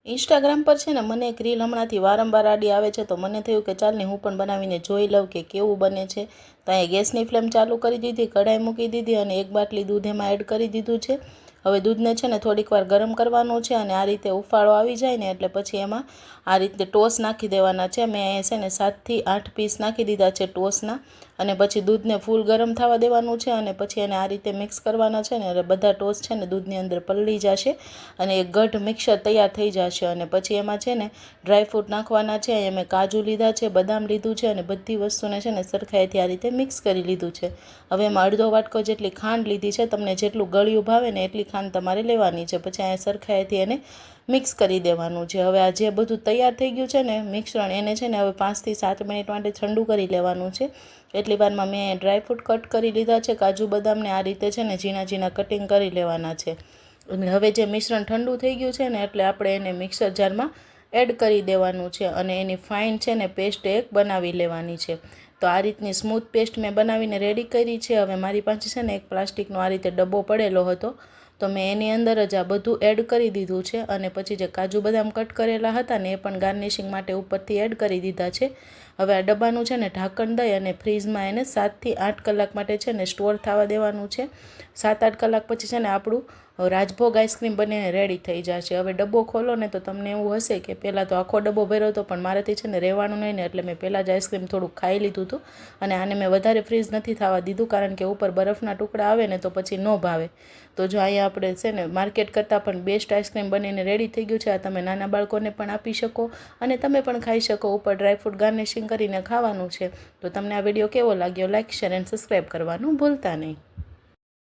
Instagram પર છે ને મને એક રીલ હમણાંથી વારંવાર આડી આવે છે, તો મને થયું કે ચાલ ને હું પણ બનાવીને જોઈ લઉં કે કેવું બને છે। તો અહીંયા ગેસની ફ્લેમ ચાલુ કરી દીધી, કઢાઈ મૂકી દીધી અને એક બાટલી દૂધ એમાં એડ કરી દીધું છે। હવે દૂધને છે ને થોડીક વાર ગરમ કરવાનું છે અને આ રીતે ઉફાળો આવી જાય ને એટલે પછી એમાં આ રીતે ટોસ નાખી દેવાના છે। મેં અહીંયા છે ને 7 થી 8 પીસ નાખી દીધા છે ટોસના અને પછી દૂધને ફૂલ ગરમ થવા દેવાનું છે અને પછી એને આ રીતે મિક્સ કરવાના છે ને બધા ટોસ છે ને દૂધની અંદર પલળી જશે અને એક ગઢ મિક્સર તૈયાર થઈ જશે। અને પછી એમાં છે ને ડ્રાયફ્રૂટ નાખવાના છે। અહીંયા મેં કાજુ લીધા છે, બદામ લીધું છે અને બધી વસ્તુને છે ને સરખાઈથી આ રીતે મિક્સ કરી લીધું છે। હવે એમાં અડધો વાટકો જેટલી ખાંડ લીધી છે, તમને જેટલું ગળ્યું ભાવે ને એટલી ખાંડ તમારે લેવાની છે। પછી અહીંયા સરખાઈથી એને મિક્સ કરી દેવાનું છે। હવે આ જે બધું તૈયાર થઈ ગયું છે ને મિશ્રણ, એને છે ને હવે 5 થી 7 મિનિટ માટે ઠંડુ કરી લેવાનું છે। એટલી વારમાં મેં ડ્રાયફ્રૂટ કટ કરી લીધા છે, કાજુ બદામને આ રીતે છે ને ઝીણા ઝીણા કટિંગ કરી લેવાના છે। અને હવે જે મિશ્રણ ઠંડુ થઈ ગયું છે ને એટલે આપણે એને મિક્સર જારમાં એડ કરી દેવાનું છે અને એની ફાઇન છે ને પેસ્ટ એક બનાવી લેવાની છે। તો આ રીતની સ્મૂથ પેસ્ટ મેં બનાવીને રેડી કરી છે। હવે મારી પાસે છે ને એક પ્લાસ્ટિકનો આ રીતે ડબ્બો પડેલો હતો, તો મેં એની અંદર જ આ બધું એડ કરી દીધું છે અને પછી જે કાજુ બદામ કટ કરેલા હતા ને એ પણ ગાર્નિશિંગ માટે ઉપરથી એડ કરી દીધા છે। હવે આ ડબ્બાનું છે ને ઢાંકણ દઈ અને ફ્રીજમાં એને 7 થી 8 કલાક માટે છે ને સ્ટોર થવા દેવાનું છે। 7-8 કલાક પછી છે ને આપણું રાજભોગ આઈસ્ક્રીમ બનીને રેડી થઈ જશે। હવે ડબ્બો ખોલો ને તો તમને એવું હશે કે પહેલાં તો આખો ડબ્બો ભર્યો હતો, પણ મારાથી છે ને રહેવાનું નહીં ને એટલે મેં પહેલાં જ આઈસ્ક્રીમ થોડુંક ખાઈ લીધું હતું અને આને મેં વધારે ફ્રીઝ નથી થવા દીધું, કારણ કે ઉપર બરફના ટુકડા આવે ને તો પછી ન ભાવે। તો જો અહીંયા આપણે છે ને માર્કેટ કરતાં પણ બેસ્ટ આઈસ્ક્રીમ બનીને રેડી થઈ ગયું છે। આ તમે નાના બાળકોને પણ આપી શકો અને તમે પણ ખાઈ શકો। ઉપર ડ્રાયફ્રૂટ ગાર્નિશિંગ કરીને ખાવાનું છે। તો તમને આ વિડીયો કેવો લાગ્યો, લાઇક, શેર એન્ડ સબસ્ક્રાઈબ કરવાનું ભૂલતા નહીં।